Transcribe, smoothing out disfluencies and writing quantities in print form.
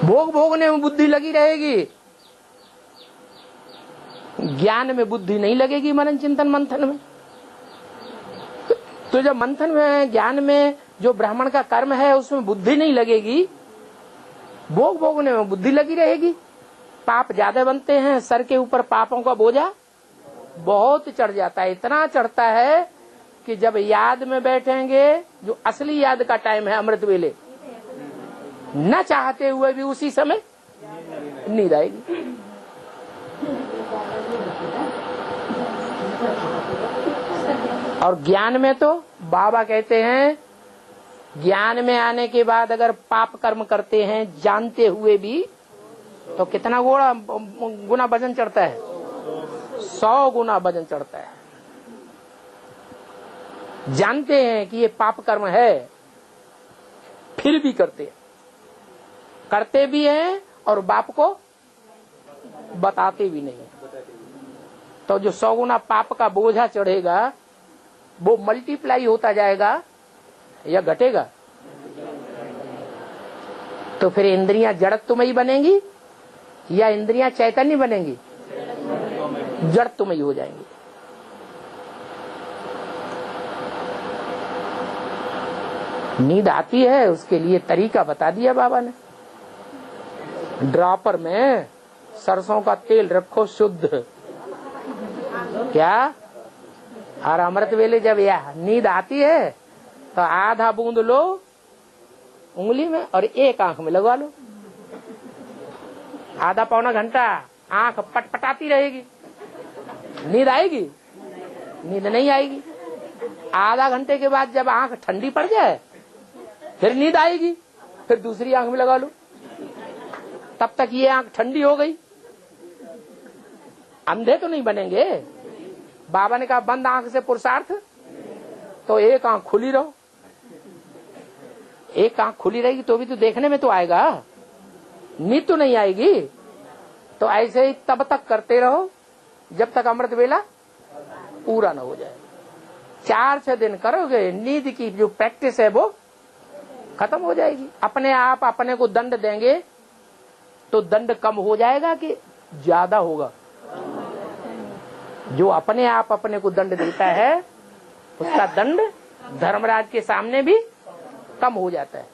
भोग भोगने में बुद्धि लगी रहेगी, ज्ञान में बुद्धि नहीं लगेगी। मनन चिंतन मंथन में तो जब मंथन में ज्ञान में जो ब्राह्मण का कर्म है उसमें बुद्धि नहीं लगेगी, भोग भोगने में बुद्धि लगी रहेगी। पाप ज्यादा बनते हैं, सर के ऊपर पापों का बोझा बहुत चढ़ जाता है। इतना चढ़ता है कि जब याद में बैठेंगे, जो असली याद का टाइम है अमृत वेले, न चाहते हुए भी उसी समय नींद आएगी। और ज्ञान में तो बाबा कहते हैं, ज्ञान में आने के बाद अगर पाप कर्म करते हैं जानते हुए भी, तो कितना गुना वजन चढ़ता है? 100 गुना वजन चढ़ता है। जानते हैं कि ये पाप कर्म है, फिर भी करते भी हैं और बाप को बताते भी नहीं। तो जो 100 गुना पाप का बोझा चढ़ेगा वो मल्टीप्लाई होता जाएगा या घटेगा? तो फिर इंद्रियां जड़त्वमयी बनेंगी या इंद्रियां चैतन्य बनेंगी? जड़त्वमयी हो जाएंगी। नींद आती है, उसके लिए तरीका बता दिया बाबा ने। ड्रॉपर में सरसों का तेल रखो शुद्ध, क्या? और अमृत वेले जब यह नींद आती है तो आधा बूंद लो उंगली में और एक आंख में लगा लो। आधा पौना घंटा आंख पटपटाती रहेगी, नींद आएगी? नींद नहीं आएगी। आधा घंटे के बाद जब आंख ठंडी पड़ जाए फिर नींद आएगी, फिर दूसरी आंख में लगा लो। तब तक ये आंख ठंडी हो गई। अंधे तो नहीं बनेंगे। बाबा ने कहा बंद आंख से पुरुषार्थ, तो एक आंख खुली रहो। एक आंख खुली रहेगी तो भी तो देखने में तो आएगा, नींद तो नहीं आएगी। तो ऐसे ही तब तक करते रहो जब तक अमृत वेला पूरा न हो जाए। 4-6 दिन करोगे, नींद की जो प्रैक्टिस है वो खत्म हो जाएगी। अपने आप अपने को दंड देंगे तो दंड कम हो जाएगा कि ज्यादा होगा? जो अपने आप अपने को दंड देता है उसका दंड धर्मराज के सामने भी कम हो जाता है।